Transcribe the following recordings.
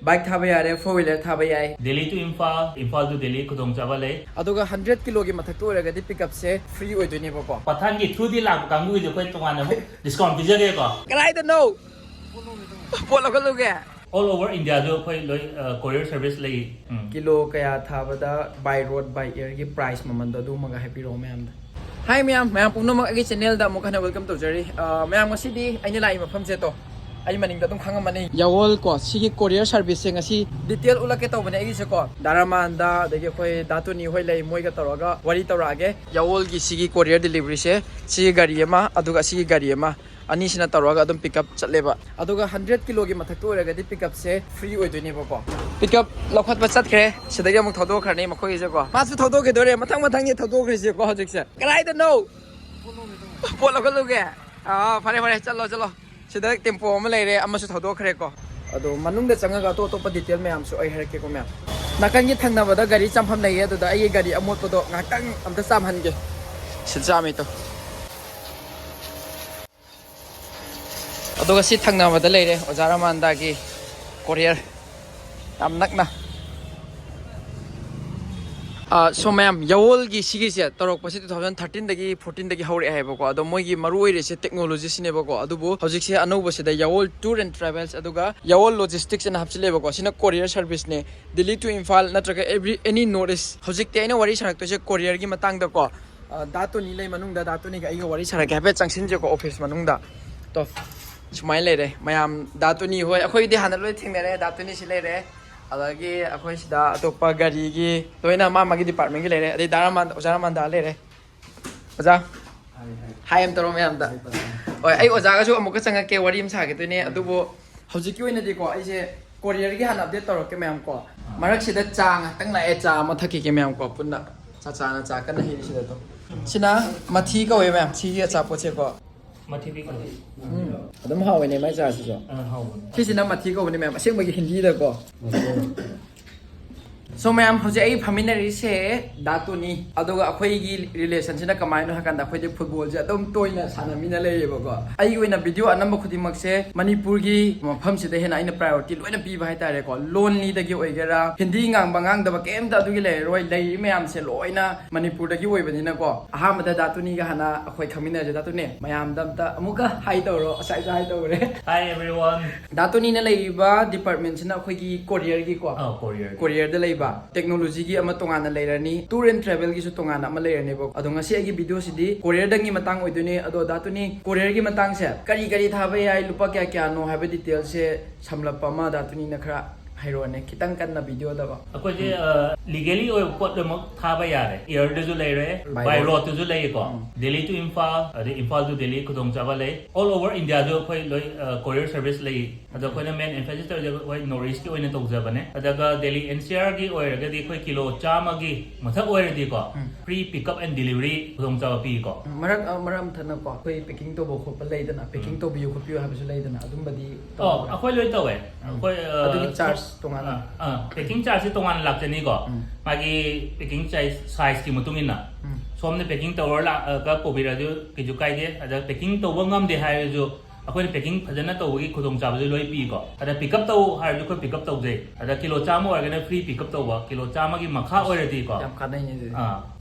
bike thaba yare, 4-wheeler thaba yai. Delhi to Imphal, Imphal to Delhi kudong chaba lay. Aduga 100 kilo gi mathak to oragadi pickup se free oidone ba ko. Pathan gi through di lag kanggu jo koi tongana mo discount pijage ko. Kalai da no. Polo ko luge. All over India jo koi loi courier service lay. Kilo kaya thaba da by road by air gi price maman da du maga happy ro ma'am. Hi ma'am, ma'am pumno mag agi channel da mo kana welcome to Jerry. Ma'am ngasi di ai lai mafam se to. Ay maning datung khangam mani Yawol ko sigi courier service nga si detail ulake to bane agi se ko daramanda dege koi datu ni hoi lai moi ga toroga wari torage Yawol gi sigi courier delivery se sigi gari ma aduga sigi gari ma ani sina toroga adum pick up chatleba aduga 100 kilo gi mathak to raga di pick up se free oi doini ba ko pick up lokhat ba chat khre sidagi amuk thodo kharni makhoi je ko mas thodo ke dore mathang mathang ni thodo khre je ko hojik se kalai da no polo ko luge fare fare chalo chalo sida tempo ama leire amasu thodo khre ko ado manung da changa ga to pa detail me am su ai harke ko me nakan gi thangna bada gari champham nei ado da ai gari amot podo ngatang amta sam han ge sijami to ado ga si thangna bada leire ojara manda gi courier am nakna so ma'am Yawol gi sigi se torok pasi 2013 dagi 14 dagi haure hai bako ado moi gi marui re se technology sine bako adubu hojik se anobo se da Yawol tour and travels aduga Yawol logistics and hapchile bako sina courier service ne Delhi to Imphal natraga any notice hojik te aina wari sarak to se courier gi matang da ko datu ni lei manung da datu ni ga ai wari sarak ha pe changsin je ko office manung da to sumai le re mayam datu ni hoi akhoi di hanaloi thingna re datu ni sile re alagi akhoi sida atopa gari gi toina ma magi department gi lere ade daraman ojaraman da lere oja hi am toro me am da oi ai oja ga su amuk ka changa ke wari am sa ge tone adubo hojik ki oina di ko ai se courier gi han update toro ke me am ko marak sida chang tang la e cha ma thaki ke me am ko punna cha cha na cha kan hi sida to sina mathi ka oi me am chi cha po che ko Mathi bi ko. Adam hawe ne mai cha si so How. sina mathi ko ne me am aseng ba gi hindi da ko so ma'am hoje ai familiar se datu ni adoga akhoi gi relation sina kamai no hakan da khoi de football ja dom toina sana mina le yebo ko ai oina video anamba khudimak se manipur gi mafam se de hena ina priority loina pi ba tare ko lonely da gi oigera hindi ngang bangang da ba kem da du gi le roi lei mayam se loina manipur da gi oi bani na ko aha ma da datu ni ga hana akhoi khamina ja datu ne mayam dam ta amuka hai to ro asai ga hai to re Hi everyone. datu ni na lei ba department sina akhoi gi courier gi ko Courier. courier da lei ba technology gi ama tongana leirani tour and travel gi su tongana ama leirani bo ado ngasi agi video sidi courier dangi matang oidune ado datuni courier gi matang se kari kari thabe ai lupa kya kya no have detail se samlapa ma datuni na khara hairone kitang kan na video da ba Ako je legally or pot mo thaba yare. Air de ju lay re, by road to ju lay ko. Delhi to Imphal, Imphal to Delhi kudong chaba lay. All over India jo koi loi courier service lay. Ado koi na main emphasis to jo koi Northeast ki oina tog jaba ne. Adaga Delhi NCR gi oir ga di koi kilo chama gi mathak oir di ko. Free pickup and delivery kudong chaba pi ko. maram thana ko koi packing to bo khop lay dana packing to biu khop biu ha bisu lay dana adum badi Akoy loi to we. Akoy aduni charge tongana packing charge tongan lakjani ko. Magi packing size ki mutung ina. Somne packing tower la ka pobira jo ki ju kai de ada packing to wangam de hai jo akhoi packing phajana to gi khudong chaba jo loi pi ko ada pick up to har jo ko pick up to je ada kilo chama or ga free pick up to wa kilo chama gi makha or di ko yam kanai ni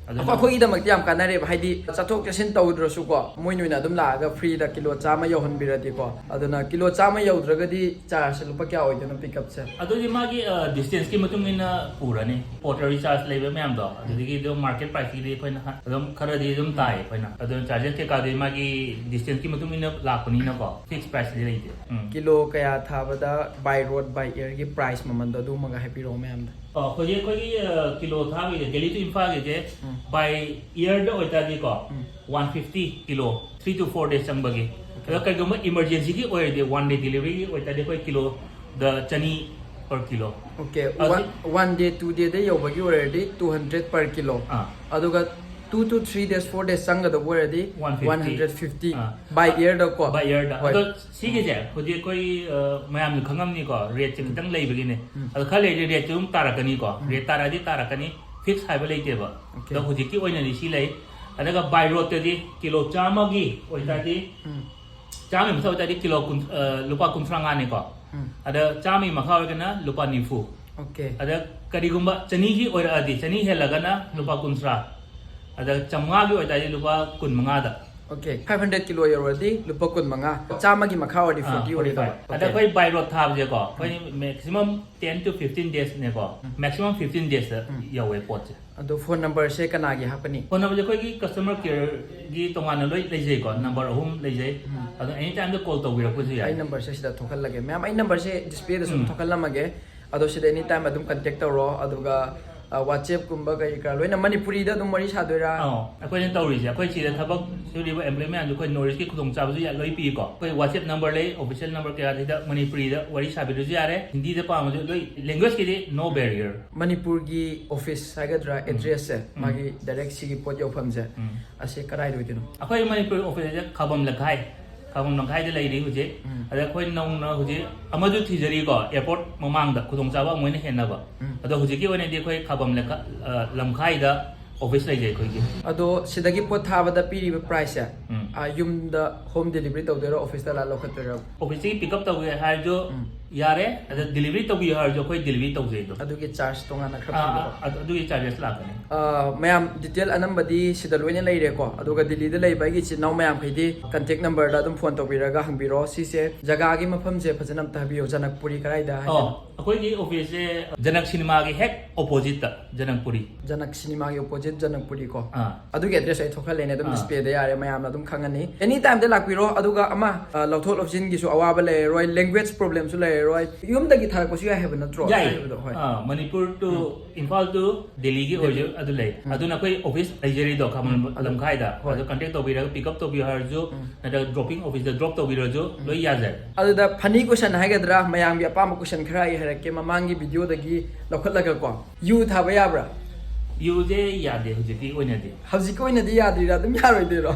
Ado akhoi da mak yam kanare ba haidi chathok chasin tawdro ko moi nuina adum la ga free da kilo chama yohan birati ko aduna kilo chama yaudragadi charge lupa kya oidana pick up se ado ji magi distance ki mutung ina purani porter charge lebe me am do ado gi do market price ki koi na adum khara di dum tai koi na ado charges ke ka de magi distance ki mutung ina lakuni na ko fixed price de leite kilo kaya thabada by road by air gi price maman da du maga happy ro me am koi kilo tha bi Delhi to Imphal ge by year do ota di ko 150 kilo 3 to 4 days sang bagi ado kai gum emergency ki oil de one day delivery ota de koi kilo the chani per kilo okay one day 2 day de yobagi already 200 per kilo aduga 2 to 3 days 4 days sanga da already 150 by year da ko by year da ado sige je khodi koi mayam ni khangam ni ko rate ching tang lei bagi ne ado khale rate chum tarakani ko rate taradi tarakani fix haiba leite ba da khodi ki oina ni si lei adaga by road te di kilo chama gi oita di chama mi sa oita di kilo lupa kuntranga ne ko ada chami makhau kana lupa nifu โอเค ada karigumba chani gi oira adi chani helagana lupa kunsra ada chamnga gi oida lupa kun manga da โอเค500 กิโลยูโรดีหรือปกุลมังงะจ้ามากี่มาเข้าดิ40ยูโรได้ ada koi by road thab je ko koi maximum 10 to 15 days ne ko maximum 15 days yawe pot je อันตัวโฟนนัมเบอร์เชกันนากี่ฮับปะนี่ phone number je koi gi customer care gi tongana loi lei je ko number ahum lei je ada anytime to call to wi ko je ไอ้ ya นัมเบอร์เชสิดาทกันละเกแม่ไอ้นัมเบอร์เชดิสเพย์ดสุทกันละมาเกอะตัวสิดาany time มาดุมคอนแทคต์รออะตัวก็WhatsApp กุมบะกะอีกาลอยนะมันนี่ปุรีดาดุมมริชาด้วยรา akwai ne tauri je akwai chi da thabak suri ba employment ju koi notice ki khudong cha bu ya loi pi ko koi WhatsApp number le official number ke da manipuri da wari sa bi ju ya re hindi da pa ma ju loi language ki no barrier มณิปุรกีออฟฟิศไซกัดราแอดเดรสเซมากี direct สิกีปอดยอฟัมเซอาเซกระไรด้วยติโน akwai manipur office je khabam lakhai khabam lakhai de lai ri hu je ada koi nong na hu je amaju thijari ko airport mamang da khudong cha ba moi ne hen na ba ada hu je ki one de koi khabam lakha lamkhai da office lai je koi ki อะตัวสิดากีปอดทาบดาปีรีไพรซ์ยุมดาโฮมเดลิเวอรี่ตัวเดอร์ออฟฟิศตลาดโลคัตเตอร์ office ki pick up ta hu hai jo yare ada delivery ta wi har jo koi delivery ta je do อะตัวกีชาร์จตรงนั้นนะครับพี่บอก adu ki charges la ka ne มายามดีเทลอันนั้นบดีสิดาลวยนี่เลยเรก็อะตัวก็ดิลีได้เลยไปกี่ชิ้นน้องมายามใครดีคอนแทคนัมเบอร์ดาตุ้มโฟนตัวบีระก็หังบีรอซีเซจักรกีมาเพิ่มเจพัฒนามตาบิโอจันทปุรีก็ได้ได้ akwai ki office je janak cinema ki heck opposite ta janakpuri จันทซินีมาอยู่โปรเจกต์จันทปุรีก็ ah อะตัวก็เดรสไอ้ทุกคนเลยเนี่ยตุ้มดิสเพย์ได้ยาเรมายามเราตุ้มขังอันนี้ anytime ได้หลักบีรออะตัวก็อามาเราโทษออปชั่นกี่ส่วนเอาว่าไปเลยรอย language problem สุดเลยรอยยุ่มตะกี้ทาก็ช่วยให้เป็นนัดรอ yai manipur to imphal to delhi ki ojo adu lai adu na koi office ajeri do khamon lamkhai da adu contact to bi ra pick up to bi har jo na dropping office da drop to bi ra jo loi ya jai อะตัวฟันนี่กุชันให้กันดรามายามบีอาป้ามกุชันใครให้เรกมามังกีวิดีโอตะกี้เราคัดละกันก่อนยูทาไปยาบรา yu je ya de hu je ki oine de ฮาวซิโก้เนี่ยดียาดีระตุ้มยาเลยดีรอ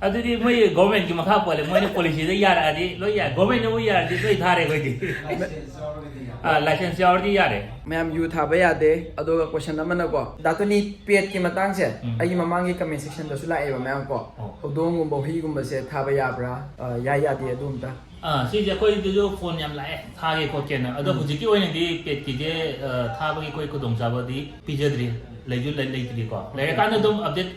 adu di moi government ki makha pole moi ne policy de ya ra adi loi ya government ne ya di loi thare koi di license ya di ya de แม่มยูทาไปยาเดอะตัวก็ question นั้นมันก็ดาตัวนี้เปียดกี่มาตั้งเสไอ้มามังกี comment section ตัวสุดละเอวแม่มก็อุดงกุมบ่ฮีกุมบ่เสทาไปยาบรายายาดีดุมตา si je koi de jo phone yam lai tha ge ko ken adu hu ji ki oine di pet ki je tha ba ki koi ko dong sa ba di pijadri lai ju lai tri ko lai ka na dum update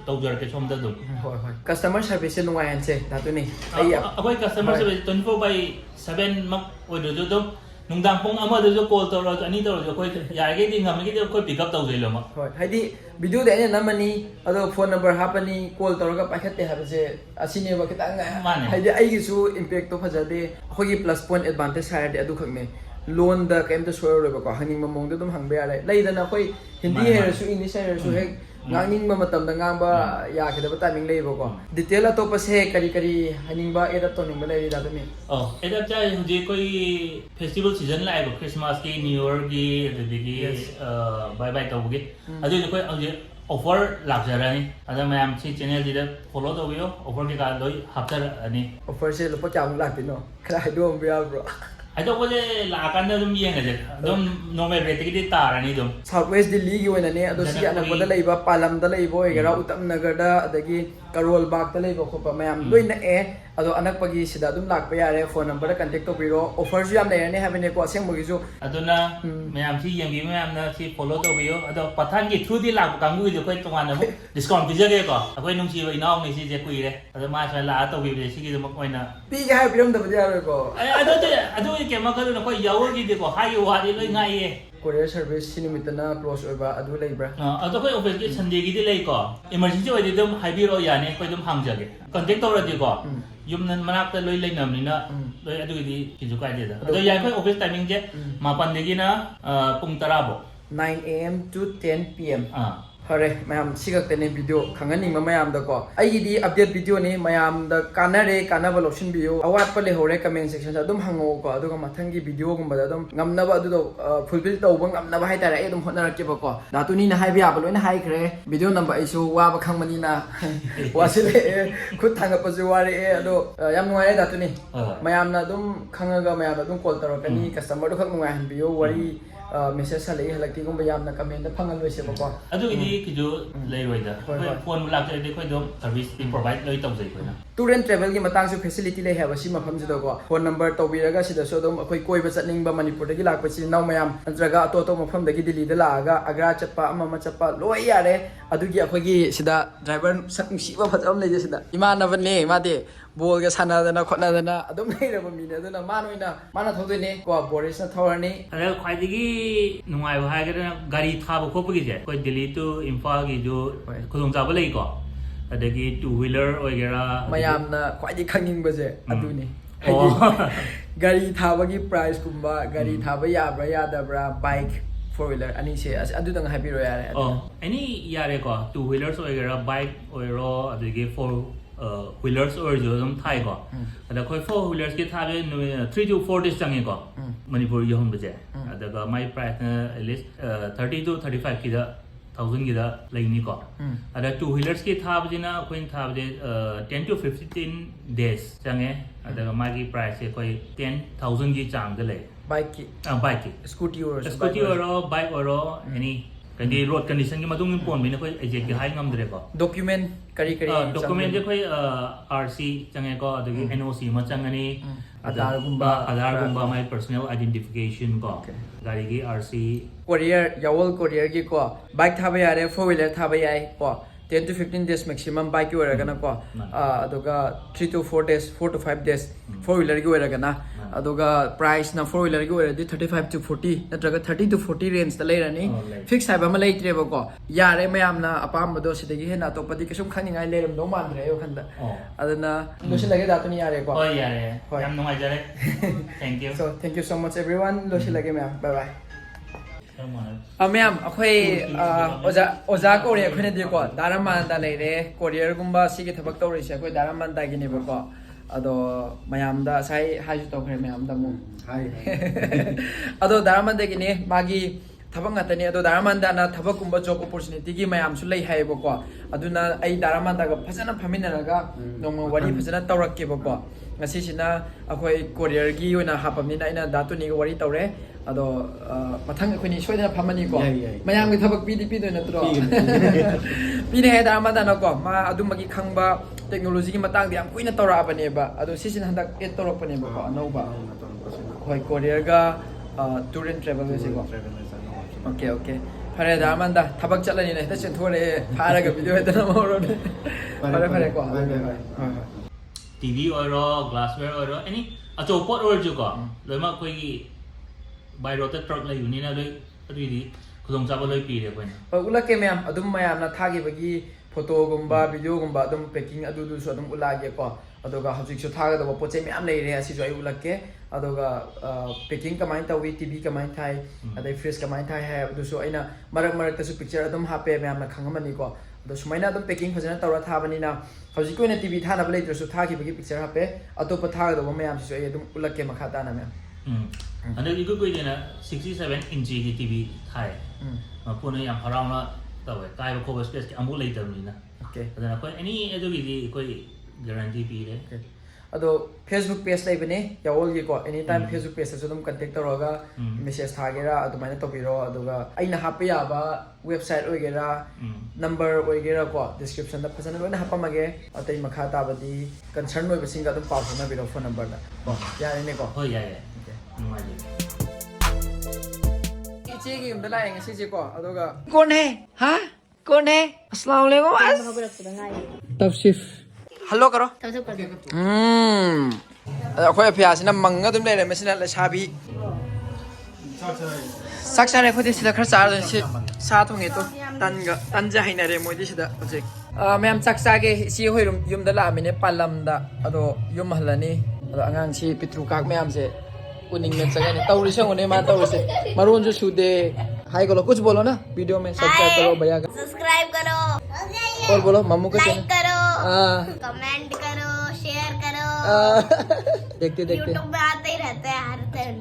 tau jar ke som da dum ฮอยๆ customer service นุ่งไว้อันเสดาตัวนี้ไอ้ยา akoi customer service 24/7 mak oi do jo dum nungdang pong ama do jo call to ro ani to ro koi ya ge di ngam gi de koi pick up tau je lo ma ฮอยให้ดิวิดีโอเดเนี่ยนั้นมันนี่อะตัว phone number ฮับปนี่ call ตอก็ไปคัดเตฮับเสอาซิเนว่าคิดตั้งไงให้ดิไอ้กิสู impact ตัวพะจะดิฮอย plus point advantage ให้ดิอะดูขังเนี่ย loan ดะเกมตะช่วยเลยบ่หันนิ่งมามองตุ้มหังเบียอะไรไล่ดะนะค่อยฮินดีเฮรสุอิงลิชเฮรสุเฮงางนิ่งมามาตำดังงางบ่อยากจะบ่ตามิงเลยบ่ก็ดีเทลอะตัวปะเสกะรีหันนิ่งบ่เอดะตัวนึงบ่เลยดะตัวนี้ eda cha je koi festival season lai ba christmas ki new year ki de ki bye bye tau gi adu koi aju offer lak jara ni ada mayam si channel ji da follow to bio offer ki ka loi haptar ani offer เสลุปะจามลักติเนาะใครดูบ่ยา bro ado ko je la kan da dum yeng je dum normal rate ki de tar ani dum South West Delhi gi wena ne ado si ana ko da leiba palam da leibo egara utam nagar da adagi Karol Bagh da leibo ko pa mayam loina ado anak pagi sida dum lak pa yare phone number da contact to biro offer ju yam ne have ne ko aseng mo gi ju aduna mayam si yeng bi mayam na si follow to bio ado pathan ki through di lak kang gu je koi tong na discount bi je ge ko akoi nung si bai naw ni si je kui re ado ma sa la to bi je si gi dum koi na pi ga ha biram da ba ya ko ado ke ma ka na koi yawo gi de ko hai wa di loi ngai ye courier service sinimitana close oiba adu leibra ado koi office ki sunday gi de lei ko emergency oi de dum hai bi ro ya ne koi dum hang jage contact to ra di ko yum nan manak ta loi lei nam ni na loi adu di ki ju kai de da ado ya koi office timing je ma pan de gi na pung tara bo 9 am to 10 pm Hare, mayam sigak tene video khanganing ma mayam da ko ai gi di update video ni mayam da kanare kanaba option video awat pa le hore comment section da dum hango ko adu ga mathang gi video gum ba da dum ngamna ba adu do fulfill to ba ngamna ba hai ta ai dum hotna rak ke ba ko da tu ni na hai bia ba loi na hai kre video number ai su wa ba khang mani na wa se le khut thang pa ju wa re adu yam nuai da tu ni mayam na dum khanga ga mayam da dum call tar ka ni customer do khak nuai han bio wari message ꯍꯜꯂꯛꯏ ꯍꯜꯂꯛꯇꯦꯒꯨꯝꯕ ꯌꯥꯝꯅ ꯀꯃꯦꯟꯗ ꯐꯪꯍꯜꯂꯣꯏꯁꯦꯕꯀꯣ ꯑꯗꯨꯒꯤꯗꯤ ꯀꯩꯁꯨ ꯂꯩꯔꯣꯏꯗ ꯑꯩꯈꯣꯏ phone ꯂꯥꯛꯆꯔꯗꯤ ꯑꯩꯈꯣꯏ ꯑꯗꯨꯝ ꯁꯔꯚꯤꯁꯇꯤ provide ꯂꯣꯏ ꯇꯧꯖꯩ ꯑꯩꯈꯣꯏꯅ ꯇꯨꯔ ꯑꯦꯟ ꯇ꯭ꯔꯦꯚꯦꯜꯒꯤ ꯃꯇꯥꯡꯁꯨ ꯐꯦꯁꯤꯂꯤꯇꯤ ꯂꯩ ꯍꯥꯏꯕ ꯁꯤ ꯃꯐꯝꯁꯤꯗꯀꯣ ꯐꯣꯟ ꯅꯝꯕꯔ ꯇꯧꯕꯤꯔꯒ ꯁꯤꯗꯁꯨ ꯑꯗꯨꯝ ꯑꯩꯈꯣꯏ ꯀꯣꯏꯕ ꯆꯠꯅꯤꯡꯕ ꯃꯅꯤꯄꯨꯔꯗꯒꯤ ꯂꯥꯛꯄ ꯏꯆꯤꯜ ꯏꯅꯥꯎ ꯃꯌꯥꯝ ꯅꯠꯇ꯭ꯔꯒ ꯑꯇꯣꯞ ꯑꯇꯣꯞꯄ ꯃꯐꯝꯗꯒꯤ ꯗꯤꯜꯂꯤꯗ ꯂꯥꯛꯑꯒ ꯑꯒ꯭ꯔꯥ ꯆꯠꯄ ꯑꯃ ꯆꯠꯄ ꯂꯣꯏ ꯌꯥꯔꯦ ꯑꯗꯨꯒꯤ ꯑꯩꯈꯣꯏꯒꯤ ꯁꯤꯗ ꯗ꯭ꯔꯥꯏꯚꯔ ꯁꯛ ꯅꯨꯡꯁꯤꯕ ꯐꯖꯕ ꯑꯃ ꯂꯩꯖꯦ ꯁꯤꯗ ꯏꯃꯥꯟꯅꯕꯅꯦ ꯃꯥꯗꯤ ꯕꯣꯜꯒ ꯁꯥꯟꯅꯗꯅ ꯈꯣꯠꯅꯗꯅ ꯑꯗꯨꯝ ꯂꯩꯔꯕ ꯃꯤꯅꯦ ꯑꯗꯨꯅ ꯃꯥꯅ ꯊꯧꯗꯣꯏꯅꯦ ꯀꯣ ꯕꯣꯔꯤꯁꯅ ꯊꯧꯔꯅꯤ ꯑꯗ ꯈ꯭ꯋꯥꯏꯗꯒꯤ ꯅꯨꯡꯉꯥꯏꯕ ꯍꯥꯏꯔꯒꯅ ꯒꯥꯔꯤ ꯊꯥꯕ ꯈꯣꯠꯄꯒꯤꯁꯦ ꯑꯩꯈꯣꯏ ꯗꯦꯜꯂꯤ ꯇꯨ ꯏꯝꯐꯥꯜꯒꯤꯁꯨ ꯈꯨꯗꯣꯡꯆꯥꯕ ꯂꯩꯀꯣ ꯑꯗꯒꯤ ꯇꯨ ꯋꯤꯂꯔ ꯑꯣꯏꯒꯦꯔꯥ ꯃꯌꯥꯝꯅ ꯈ꯭ꯋꯥꯏꯗꯒꯤ ꯈꯪꯅꯤꯡꯕꯁꯦ ꯑꯗꯨꯅꯤ ꯑꯣ ꯒꯥꯔꯤ ꯊꯥꯕꯒꯤ ꯄ꯭ꯔꯥꯏꯁꯀꯨꯝꯕ ꯒꯥꯔꯤ ꯊꯥꯕ ꯌꯥꯕ꯭ꯔꯥ ꯌꯥꯗꯕ꯭ꯔꯥ ꯕꯥꯏꯛ ꯐꯣꯔ ꯋꯤꯂꯔ ꯑꯅꯤꯁꯦ ꯑꯗꯨꯗꯪ ꯍꯥꯏꯕꯤꯔꯣ ꯌꯥꯔꯦ ꯑꯦꯅꯤ ꯌꯥꯔꯦꯀꯣ ꯇꯨ ꯋꯤꯂꯔꯁ ꯑꯣꯏꯒꯦꯔꯥ ꯕꯥꯏꯛ ꯑꯣꯏꯔꯣ ꯑꯗꯒꯤ ꯐꯣꯔ ꯋꯤꯂꯔꯁ ꯑꯣꯏꯔꯁꯨ ꯑꯗꯨꯝ ꯊꯥꯏꯀꯣ ꯑꯗ ꯑꯩꯈꯣꯏ ꯐꯣꯔ ꯋꯤꯂꯔꯁꯀꯤ ꯊꯥꯕ 3 to 4 days ꯆꯪꯉꯦꯀꯣ ꯃꯅꯤꯄꯨꯔ ꯌꯧꯍꯟꯕꯁꯦ ꯑꯗꯨꯒ ꯃꯥꯏ ꯄ꯭ꯔꯥꯏꯁꯅ ꯑꯦꯠꯂꯤꯁ 30 to 35 1000 ꯂꯩꯅꯤꯀꯣ ꯑꯗ ꯇꯨ ꯋꯤꯂꯔꯁꯀꯤ ꯊꯥꯕꯁꯤꯅ ꯑꯩꯈꯣꯏꯅ15 to 15 days ꯆꯪꯉꯦ ꯑꯗꯨꯒ ꯃꯥꯒꯤ ꯄ꯭ꯔꯥꯏꯁꯁꯦ ꯑꯩꯈꯣꯏ 10,000ꯒꯤ ꯆꯥꯡꯗ ꯂꯩ ꯕꯥꯏꯛꯀꯤ ꯕꯥꯏꯛꯀꯤ ꯁ꯭ꯀꯨꯇꯤ ꯑꯣꯏꯔꯣ ꯕꯥꯏꯛ ꯑꯣꯏꯔꯣ ꯑꯦꯅꯤ ꯀꯩꯗꯤ ꯔꯣꯗ ꯀꯟꯗꯤꯁꯟꯒꯤ ꯃꯇꯨꯡ ꯏꯟꯅ ꯄꯣꯟꯕꯅꯤꯅ ꯑꯩꯈꯣꯏ ꯑꯦꯛꯖꯦꯛꯇꯤ ꯍꯥꯏ ꯉꯝꯗ꯭ꯔꯦꯀꯣ ꯗꯣꯀꯨꯃꯦꯟ ꯀꯔꯤ ꯗꯣꯀꯨꯃꯦꯟꯁꯦ ꯑꯩꯈꯣꯏ RC ꯆꯪꯉꯦꯀꯣ ꯑꯗꯒꯤ NOC ꯑꯃ ꯆꯪꯒꯅꯤ ꯑꯙꯥꯔꯒꯨꯝꯕ ꯃꯥꯏ ꯄꯔꯁꯣꯅꯦꯜ ꯑꯥꯏꯗꯦꯟꯇꯤꯐꯤꯀꯦꯁꯟ ꯀꯣ ꯒꯥꯔꯤꯒꯤ RC ꯀꯣꯔꯤꯌꯔ ꯌꯥꯋꯜ ꯀꯣꯔꯤꯌꯔꯒꯤꯀꯣ ꯕꯥꯏꯛ ꯊꯥꯕ ꯌꯥꯔꯦ ꯐꯣꯔ ꯋꯤꯂꯔ ꯊꯥꯕ ꯌꯥꯏ ꯀꯣ 10 to 15 days maximum ꯕꯥꯏꯛꯀꯤ ꯑꯣꯏꯔꯒꯅꯀꯣ ꯑꯗꯨꯒ 3 to 4 days 4 to 5 days four ꯋꯤꯂꯔꯒꯤ ꯑꯣꯏꯔꯒꯅ ꯑꯗꯨꯒ ꯄ꯭ꯔꯥꯏꯁꯅ ꯐꯣꯔ ꯋꯤꯂꯔꯒꯤ ꯑꯣꯏꯔꯗꯤ 35 to 40 ꯅꯠꯇ꯭ꯔꯒ 30 to 40 ꯔꯦꯟꯖꯇ ꯂꯩꯔꯅꯤ ꯐꯤꯛꯁ ꯍꯥꯏꯕ ꯑꯃ ꯂꯩꯇ꯭ꯔꯦꯕꯀꯣ ꯌꯥꯔꯦ ꯃꯌꯥꯝꯅ ꯑꯄꯥꯝꯕꯗꯣ ꯁꯤꯗꯒꯤ ꯍꯦꯟꯅ ꯑꯇꯣꯞꯄꯗꯤ ꯀꯩꯁꯨꯝ ꯈꯪꯅꯤꯡꯉꯥꯏ ꯂꯩꯔꯝꯗꯧ ꯃꯥꯟꯗ꯭ꯔꯦ ꯑꯩ ꯋꯥꯈꯟꯗ ꯑꯗꯨꯅ ꯂꯣꯏꯁꯤꯜꯂꯒꯦ ꯗꯥꯇꯨꯅꯤ ꯌꯥꯔꯦꯀꯣ ꯍꯣꯏ ꯌꯥꯔꯦ ꯌꯥꯝ ꯅꯨꯡꯉꯥꯏꯖꯔꯦ thank you So thank you so much everyone ꯂꯣꯏꯁꯤꯜꯂꯒꯦ ꯃꯌꯥꯝ ꯕꯥꯏ ꯕꯥꯏ ꯃꯌꯥꯝ ꯑꯩꯈꯣꯏ ꯑꯣꯖꯥ ꯀꯧꯔꯦ ꯑꯩꯈꯣꯏꯅꯗꯤꯀꯣ ꯗꯥꯔꯥꯃꯥꯟꯗ ꯂꯩꯔꯦ ꯀꯣꯔꯤꯌꯔꯒꯨꯝꯕ ꯁꯤꯒꯤ ꯊꯕꯛ ꯇꯧꯔꯤꯁꯦ ꯑꯩꯈꯣꯏ ꯗꯥꯔꯥꯃꯥꯟꯗꯒꯤꯅꯦꯕꯀꯣ ꯑꯗꯣ ꯃꯌꯥꯝꯗ ꯉꯁꯥꯏ ꯍꯥꯏꯁꯨ ꯇꯧꯈ꯭ꯔꯦ ꯃꯌꯥꯝꯗ ꯑꯃꯨꯛ ꯑꯗꯣ ꯗꯥꯔꯥꯃꯥꯟꯗꯒꯤꯅꯦ ꯃꯥꯒꯤ ꯊꯕꯛ ꯉꯥꯛꯇꯅꯤ ꯑꯗꯣ ꯗꯥꯔꯥꯃꯥꯟꯗꯅ ꯊꯕꯛꯀꯨꯝꯕ ꯖꯣꯕ ꯑꯣꯄꯣꯔꯆꯨꯅꯤꯇꯤꯒꯤ ꯃꯌꯥꯝꯁꯨ ꯂꯩ ꯍꯥꯏꯌꯦꯕꯀꯣ ꯑꯗꯨꯅ ꯑꯩ ꯗꯥꯔꯥꯃꯥꯟꯗꯒ ꯐꯖꯅ ꯐꯝꯃꯤꯟꯅꯔꯒ ꯅꯣꯡꯃ ꯋꯥꯔꯤ ꯐꯖꯅ ꯇꯧꯔꯛꯀꯦꯕꯀோ ꯉꯁꯤꯁꯤꯅ ꯑꯩꯈꯣꯏ ꯀꯣꯔꯤꯌꯔꯒꯤ ꯑꯣꯏꯅ ꯍꯥꯞꯄꯕꯅꯤ나 ꯑꯩꯅ ꯗꯥꯇꯨꯅꯤꯒ ꯋꯥꯔꯤ ꯇꯧꯔꯦ ꯑꯗꯣ ꯃꯊꯪ ꯑꯩꯈꯣꯏꯅꯤ ꯁꯣꯏꯗꯅ ꯐꯝꯃꯅꯤꯀꯣ ꯃꯌꯥꯝꯒꯤ ꯊꯕꯛ ꯄꯤꯗꯣꯏ ꯅꯠꯇ꯭ꯔꯣ ꯄꯤꯅꯤ ꯍꯥꯏ ꯗꯥꯔꯥꯃꯥꯟꯗꯅꯀꯣ ꯃꯥ ꯑꯗꯨꯝꯕꯒꯤ ꯈꯪꯕ ꯇꯦꯛꯅꯣꯂꯣꯖꯤꯒꯤ ꯃꯇꯥꯡꯗ ꯌꯥꯝ ꯀꯨꯏꯅ ꯇꯧꯔꯛꯑꯕꯅꯦꯕ ꯑꯗꯣ ꯁꯤꯁꯤꯅ ꯍꯟꯗꯛ ꯑꯦꯗ ꯇꯧꯔꯛꯄꯅꯦꯕꯀꯣ ꯑꯅꯧꯕ ꯍꯣꯏ ꯀꯣꯔꯤꯌꯔꯒ ꯇꯨꯔ ꯑꯦꯟ ꯇ꯭ꯔꯦꯚꯦꯜꯒꯁꯦꯀꯣ ꯑꯣꯀꯦ ꯐꯔꯦ ꯗꯥꯔꯥꯃꯥꯟꯗ ꯊꯕꯛ ꯆꯠꯂꯅꯤꯅ ꯍꯦꯛꯇ ꯆꯦꯟꯊꯣꯔꯛꯑꯦ ꯐꯥꯔꯒ ꯚꯤꯗꯤꯑꯣ ꯍꯦꯛꯇ ꯅꯝꯍꯧꯔꯣꯅꯦ ꯐꯔꯦꯀꯣ ꯍꯣꯏ TV ꯑꯣꯏꯔꯣ ꯒ꯭ꯂꯥꯁꯋꯦꯌꯔ ꯑꯣꯏꯔꯣ ꯑꯦꯅꯤ ꯑꯆꯧꯕ ꯄꯣꯠ ꯑꯣꯏꯔꯁꯨꯀꯣ ꯂꯣꯏꯅꯃꯛ ꯑꯩꯈꯣꯏꯒꯤ ꯕꯥꯏ ꯔꯣꯗꯇ ꯇ꯭ꯔꯛ ꯂꯩꯕꯅꯤꯅ ꯂꯣꯏ ꯑꯗꯨꯒꯤꯗꯤ ꯈꯨꯗꯣꯡꯆꯥꯕ ꯂꯣꯏ ꯄꯤꯔꯦ ꯑꯩꯈꯣꯏꯅ ꯍꯣꯏ ꯎꯠꯂꯛꯀꯦ ꯃꯌꯥꯝ ꯑꯗꯨꯝ ꯃꯌꯥꯝꯅ ꯊꯥꯈꯤꯕꯒꯤ ꯐꯣꯇꯣꯒꯨꯝꯕ ꯚꯤꯗꯤꯑꯣꯒꯨꯝꯕ ꯑꯗꯨꯝ ꯄꯦꯀꯤꯡ ꯑꯗꯨꯗꯨꯁꯨ ꯑꯗꯨꯝ ꯎꯠꯂꯛꯑꯒꯦꯀꯣ ꯑꯗꯨꯒ ꯍꯧꯖꯤꯛꯁꯨ ꯊꯥꯒꯗꯕ ꯄꯣꯠ ꯆꯩ ꯃꯌꯥꯝ ꯂꯩꯔꯦ ꯑꯁꯤꯁꯨ ꯑꯩ ꯎꯠꯂꯛꯀꯦ ꯑꯗꯨꯒ ꯄꯦꯀꯤꯡ ꯀꯃꯥꯏꯅ ꯇꯧꯋꯤ ꯇꯤꯚꯤ ꯀꯃꯥꯏꯅ ꯊꯥꯏ ꯑꯗꯩ ꯐ꯭रिꯖ ꯀꯃꯥꯏꯅ ꯊꯥꯏ ꯍꯥꯏꯕꯗꯨꯁꯨ ꯑꯩꯅ ꯃꯔꯛꯇꯁꯨ ꯄꯤꯛꯆꯔ ꯑꯗꯨꯝ ꯍꯥꯞꯄꯦ ꯃꯌꯥꯝꯅ ꯈꯪꯉꯝꯃꯅꯤꯀꯣ ꯑꯗꯣ ꯁꯨꯃꯥꯏꯅ ꯑꯗꯨꯝ ꯄꯦꯀꯤꯡ ꯐꯖꯅ ꯇꯧꯔ ꯊꯥꯕꯅꯤꯅ ꯍꯧꯖꯤꯛꯀꯤ ꯑꯣꯏꯅ ꯇꯤꯚꯤ ꯊꯥꯅꯕ ꯂꯩꯇ꯭ꯔꯁꯨ ꯊꯥꯈꯤꯕꯒꯤ ꯄꯤꯛꯆꯔ ꯍꯥꯞꯄꯦ ꯑꯇꯣꯞꯄ ꯊꯥꯒꯗꯕ ꯃꯌꯥꯝꯁꯤꯁꯨ ꯑꯩ ꯑꯗꯨꯝ ꯎꯠꯂꯛꯀꯦ ꯃꯈꯥ ꯇꯥꯅ ꯃꯌꯥꯝ ꯍꯟꯗꯛ ꯏꯀꯨꯏ ꯀꯨꯏꯗꯅ 67 inchꯒꯤ TV ꯊꯥꯏ ꯃꯄꯨꯅ ꯌꯥꯝ ꯍꯔꯥꯎꯅ ꯇꯧꯋꯦ ꯀꯥꯏꯕ ꯈꯣꯠꯄ ꯁ꯭ꯄꯦꯁꯀꯤ ꯑꯃꯨꯛ ꯂꯩꯇꯕꯅꯤꯅ ꯑꯗꯨꯅ ꯑꯩꯈꯣꯏ ꯑꯦꯅꯤ ꯑꯗꯨꯒꯤꯗꯤ ꯑꯩꯈꯣꯏ ꯒꯥꯔꯟꯇꯤ ꯄꯤꯔꯦ ꯑꯗꯣ ꯐꯦꯁꯕꯨꯛ ꯄꯦꯖ ꯂꯩꯕꯅꯦ ꯌꯥꯋꯜꯒꯤꯀꯣ ꯑꯦꯅꯤ ꯇꯥꯏꯝ ꯐꯦꯁꯕꯨꯛ ꯄꯦꯖꯇꯁꯨ ꯑꯗꯨꯝ ꯀꯟꯇꯦꯛ ꯇꯧꯔꯒ ꯃꯦꯁꯦꯖ ꯊꯥꯒꯦꯔꯥ ꯑꯗꯨꯃꯥꯏꯅ ꯇꯧꯕꯤꯔꯣ ꯑꯗꯨꯒ ꯑꯩꯅ ꯍꯥꯞꯄ ꯌꯥꯕ ꯋꯦꯕꯁꯥꯏꯠ ꯑꯣꯏꯒꯦꯔꯥ ꯅꯝꯕꯔ ꯑꯣꯏꯒꯦꯔꯥꯀꯣ ꯗꯤꯁꯀ꯭ꯔꯤꯞꯁꯟꯗ ꯐꯖꯅ ꯂꯣꯏꯅ ꯍꯥꯞꯄꯝꯃꯒꯦ ꯑꯇꯩ ꯃꯈꯥ ꯇꯥꯕꯗꯤ ꯀꯟꯁꯔꯟ ꯑꯣꯏꯕꯁꯤꯡꯒ ꯑꯗꯨꯝ ꯄꯥꯎ ꯐꯥꯎꯅꯕꯤꯔꯣ ꯐꯣꯟ ꯅꯝꯕꯔꯗ ꯀꯣ ꯌꯥꯔꯦꯅꯦꯀꯣ ꯍꯣꯏ ꯌꯥꯏ ꯅꯨꯡꯉꯥꯏꯖꯔꯦ इचे युम लाए को अदुगा कौन है हाँ कौन है अस्सलाम वालेकुम तफसीफ हेलो करो अखोय अफियासिना मंगा दुम लेरे मसिना लसाबी साक सारे खोदि सिदा खर चार से सा थोंगे तो तनजा हैनरे मोदि सिदा हजिक मैम चाक चागे इसी होइरुम युमदा लामिने पालमदा अदो युम हलनी अदो अंगांग सी पितृ काक मैम से कुनिंग में चगे तौरी से होने मा तौरी से मरोन जो सुदे हाय बोलो कुछ बोलो ना वीडियो में सब्सक्राइब करो भैया का सब्सक्राइब करो और बोलो मम्मू का लाइक करो कमेंट करो शेयर करो देखते देखते यूट्यूब में आते ही रहते हैं हर दिन